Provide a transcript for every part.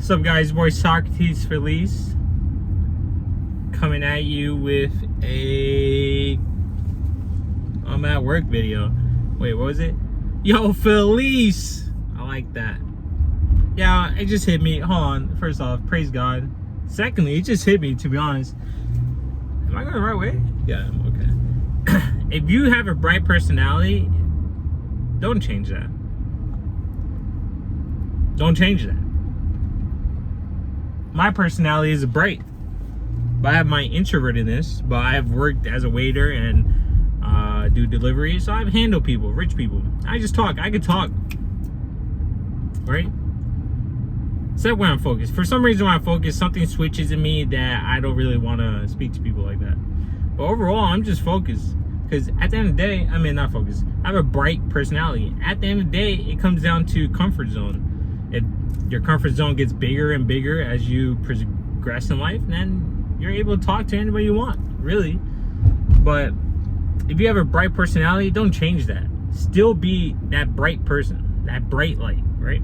What's up, guys? Boy Socrates Felice coming at you with a I'm at work video. Wait, what was it? Yo, Felice! I like that. Yeah, it just hit me. Hold on. First off, praise God. Secondly, it just hit me, to be honest. Am I going the right way? Yeah, I'm okay. If you have a bright personality, don't change that. Don't change that. My personality is bright, but I have my introvertedness. But I have worked as a waiter and do delivery, so I've handled people, rich people. I just talk. I could talk, right? Except when I'm focused. For some reason, when I'm focused, something switches in me that I don't really want to speak to people like that. But overall, I'm just focused. Because at the end of the day, I mean, not focused. I have a bright personality. At the end of the day, it comes down to comfort zone. If your comfort zone gets bigger and bigger as you progress in life, then you're able to talk to anybody you want, really. But if you have a bright personality, don't change that. Still be that bright person, that bright light, right?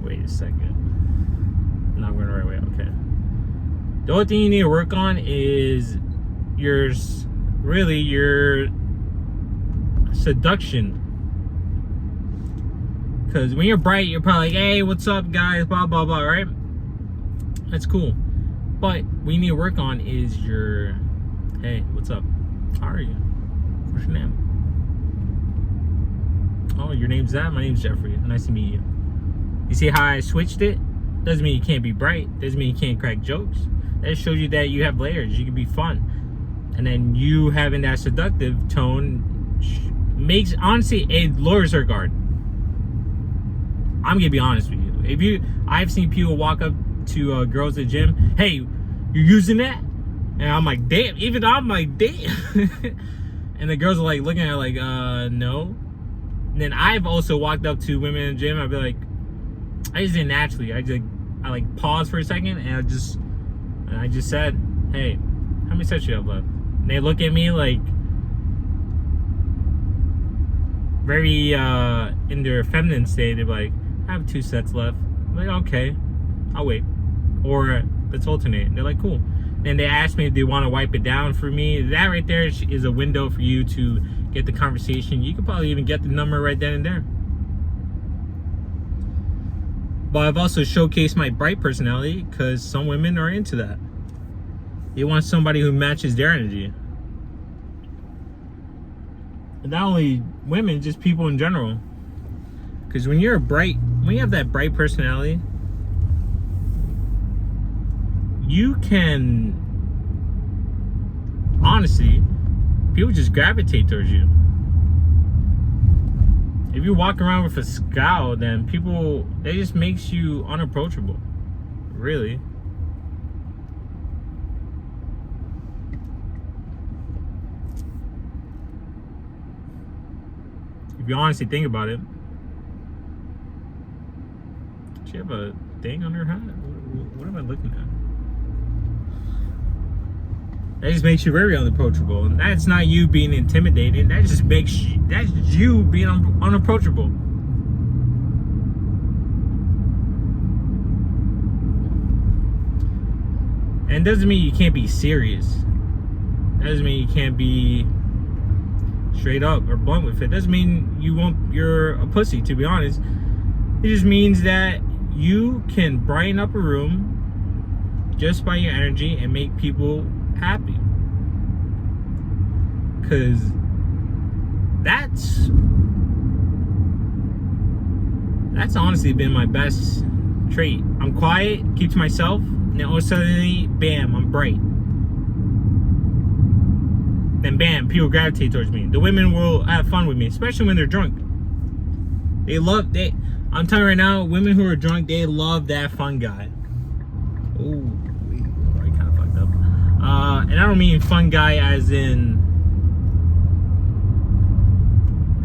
Wait a second. I'm not going the right way. Okay. The only thing you need to work on is your seduction. Because when you're bright, you're probably like, hey, what's up, guys? Blah, blah, blah, right? That's cool. But what you need to work on is your, hey, what's up? How are you? What's your name? Oh, your name's that? My name's Jeffrey. Nice to meet you. You see how I switched it? Doesn't mean you can't be bright. Doesn't mean you can't crack jokes. That shows you that you have layers. You can be fun. And then you having that seductive tone makes, honestly, it lowers her guard. I'm gonna be honest with you. I've seen people walk up to girls at the gym. Hey, you're using that? And I'm like, damn. Even I'm like, damn. And the girls are like looking at her like, no. And then I've also walked up to women in the gym. I'd be like, I just did it naturally. I like pause for a second and I just said, hey, how many sets you have left? And they look at me like very in their feminine state. They're like, I have 2 sets left. I'm like, okay, I'll wait. Or let's alternate. And they're like, cool. And they ask me if they want to wipe it down for me. That right there is a window for you to get the conversation. You could probably even get the number right then and there. But I've also showcased my bright personality because some women are into that. They want somebody who matches their energy. And not only women, just people in general. Because when you have that bright personality, you can, honestly, people just gravitate towards you. If you walk around with a scowl, then people, it just makes you unapproachable. Really. If you honestly think about it, does she have a thing on her hat? What am I looking at? That just makes you very unapproachable, and that's not you being intimidating. That just makes that's you being unapproachable. And it doesn't mean you can't be serious. It doesn't mean you can't be straight up or blunt with it. Doesn't mean you're a pussy, to be honest. It just means that you can brighten up a room just by your energy and make people happy. Cause that's honestly been my best trait. I'm quiet, keep to myself, and then all of a sudden, bam, I'm bright. Then bam, people gravitate towards me. The women will have fun with me, especially when they're drunk. I'm telling you right now, women who are drunk, they love that fun guy. Ooh, I kind of fucked up. And I don't mean fun guy as in,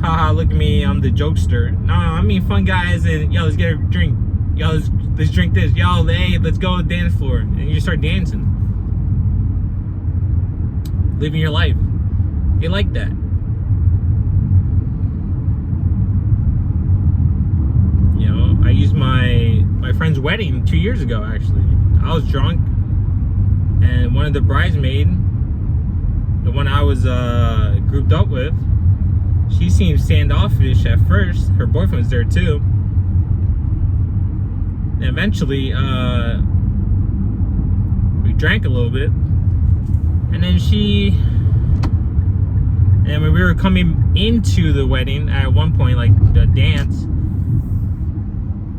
haha, look at me, I'm the jokester. No, I mean fun guy as in, yo, let's get a drink. Yo, let's drink this. Yo, hey, let's go to the dance floor. And you start dancing. Living your life. They like that. You know, I use my friend's wedding 2 years ago, actually. I was drunk, and one of the bridesmaids, the one I was grouped up with, she seemed standoffish at first. Her boyfriend was there too. And eventually, we drank a little bit, and then and when we were coming into the wedding, at one point, like the dance,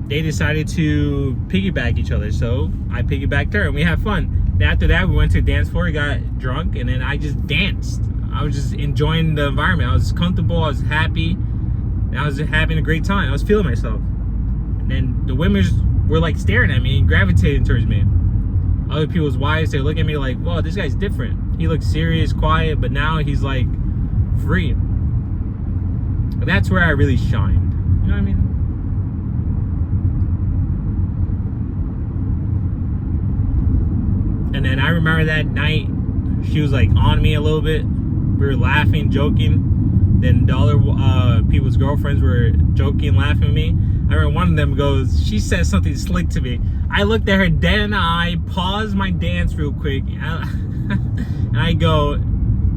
they decided to piggyback each other. So I piggybacked her, and we had fun. And after that, we went to the dance floor, got drunk, and then I just danced. I was just enjoying the environment. I was comfortable, I was happy, and I was having a great time. I was feeling myself. And then the women were like staring at me and gravitating towards me. Other people's wives, they look at me like, whoa, this guy's different. He looks serious, quiet, but now he's like free. And that's where I really shined. You know what I mean? And then I remember that night, she was like on me a little bit. We were laughing, joking. Then the other people's girlfriends were joking, laughing at me. I remember one of them goes, she said something slick to me. I looked at her dead in the eye, paused my dance real quick, and I go,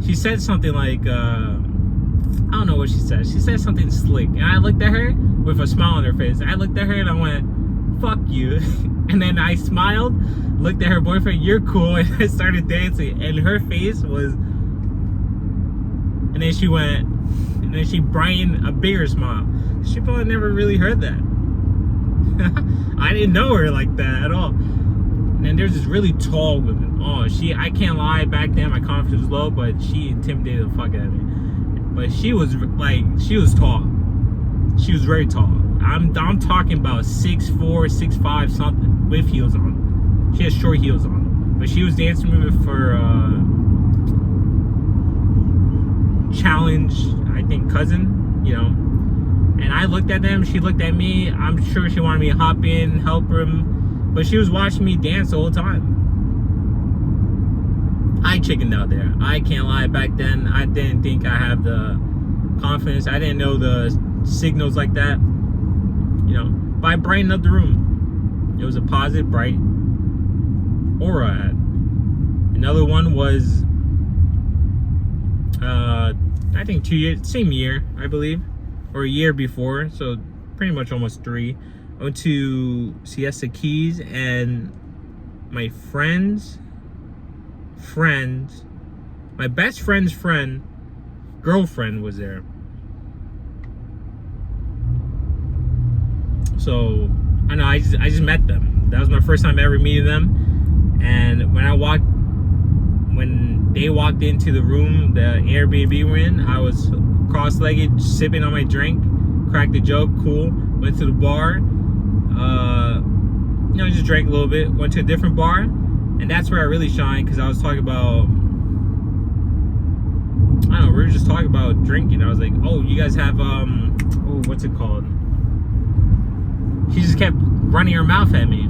she said something like, I don't know what she said. She said something slick. And I looked at her with a smile on her face. I looked at her and I went, fuck you. And then I smiled, looked at her boyfriend, you're cool, and I started dancing. And her face was, and then she went, and then she brightened a bigger smile. She probably never really heard that. I didn't know her like that at all. And then there's this really tall woman. Oh, I can't lie, back then my confidence was low, but she intimidated the fuck out of me. But she was tall. She was very tall. I'm talking about 6'4", 6'5", something, with heels on. She has short heels on. But she was dancing with her challenge, I think, cousin, you know. And I looked at them, she looked at me. I'm sure she wanted me to hop in, help her, but she was watching me dance the whole time. I chickened out there. I can't lie, back then I didn't think I have the confidence. I didn't know the signals like that, you know. But I brightened up the room. It was a positive, bright aura I had. Another one was I think 2 years, same year, I believe, or a year before, so pretty much almost 3. I went to Siesta Keys, and my my best friend's girlfriend was there. So I know I just met them. That was my first time ever meeting them. And when they walked into the room, the Airbnb we're in, I was cross-legged, sipping on my drink, cracked a joke, cool. Went to the bar, you know, just drank a little bit. Went to a different bar, and that's where I really shined, because I was talking about, I don't know, we were just talking about drinking. I was like, oh, you guys have, what's it called? She just kept running her mouth at me,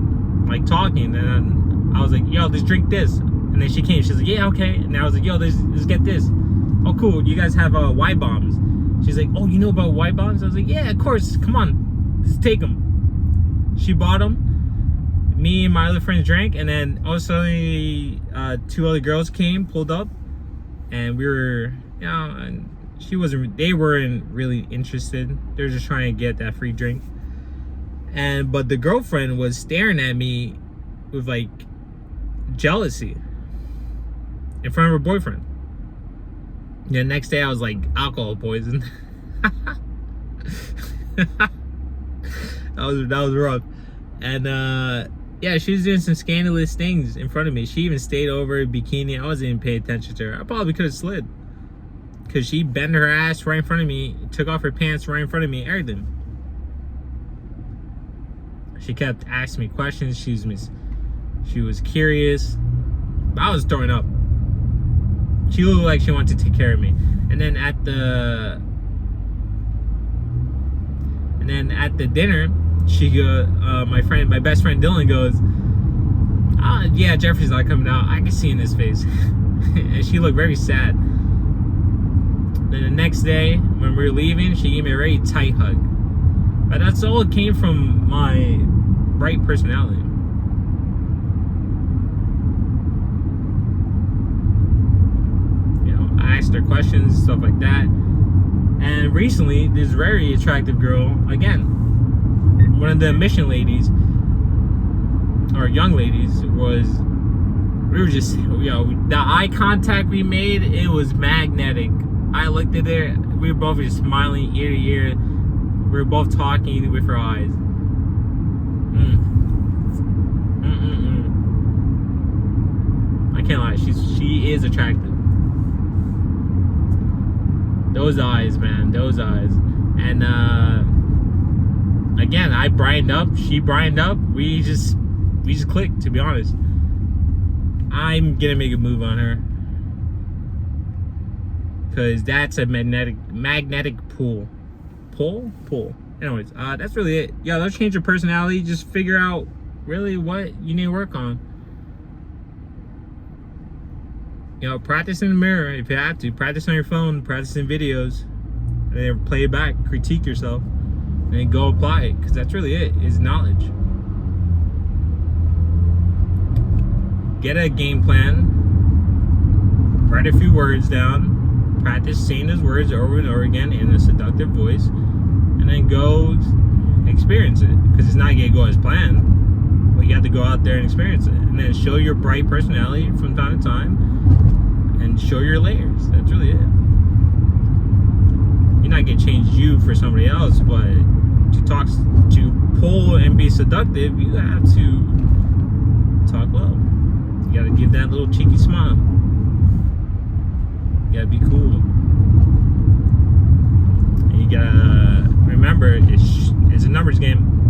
like talking, and I was like, yo, let's drink this. And then she came, she's like, yeah, okay. And I was like, yo, let's get this. Oh, cool, you guys have Y bombs. She's like, oh, you know about Y bombs? I was like, yeah, of course, come on, let's take them. She bought them. Me and my other friends drank, and then all of a sudden, 2 other girls came, pulled up, and we were, you know, and they weren't really interested. They were just trying to get that free drink. But the girlfriend was staring at me with like jealousy in front of her boyfriend. The next day I was like alcohol poisoned. that was rough. And yeah, she was doing some scandalous things in front of me. She even stayed over a bikini. I wasn't even paying attention to her. I probably could have slid, because she bent her ass right in front of me, took off her pants right in front of me, everything. She kept asking me questions. She was curious. I was throwing up. She looked like she wanted to take care of me. And then at the dinner, my best friend Dylan goes, yeah, Jeffrey's not coming out. I can see in his face. And she looked very sad. Then the next day, when we were leaving, she gave me a very tight hug. But that's all it came from my bright personality. You know, I asked her questions, stuff like that. And recently, this very attractive girl, again, one of the mission ladies, or young ladies, we were just, you know, the eye contact we made, it was magnetic. I looked at her, we were both just smiling ear to ear. We were both talking with our eyes. I can't lie, she is attractive. Those eyes, man, those eyes. And again, I brightened up, she brightened up. We just clicked, to be honest. I'm gonna make a move on her, cause that's a magnetic pull. Anyways, that's really it. Yo, don't change your personality. Just figure out really what you need to work on. You know, practice in the mirror if you have to. Practice on your phone. Practice in videos, and then play it back. Critique yourself, and then go apply it. Cause that's really it. Is knowledge. Get a game plan. Write a few words down. Practice saying those words over and over again in a seductive voice, and then go experience it. Because it's not gonna go as planned, but you have to go out there and experience it, and then show your bright personality from time to time, and show your layers. That's really it. You're not gonna change you for somebody else, but to pull and be seductive, you have to talk low. You gotta give that little cheeky smile. You gotta be cool. And you gotta remember, it's a numbers game.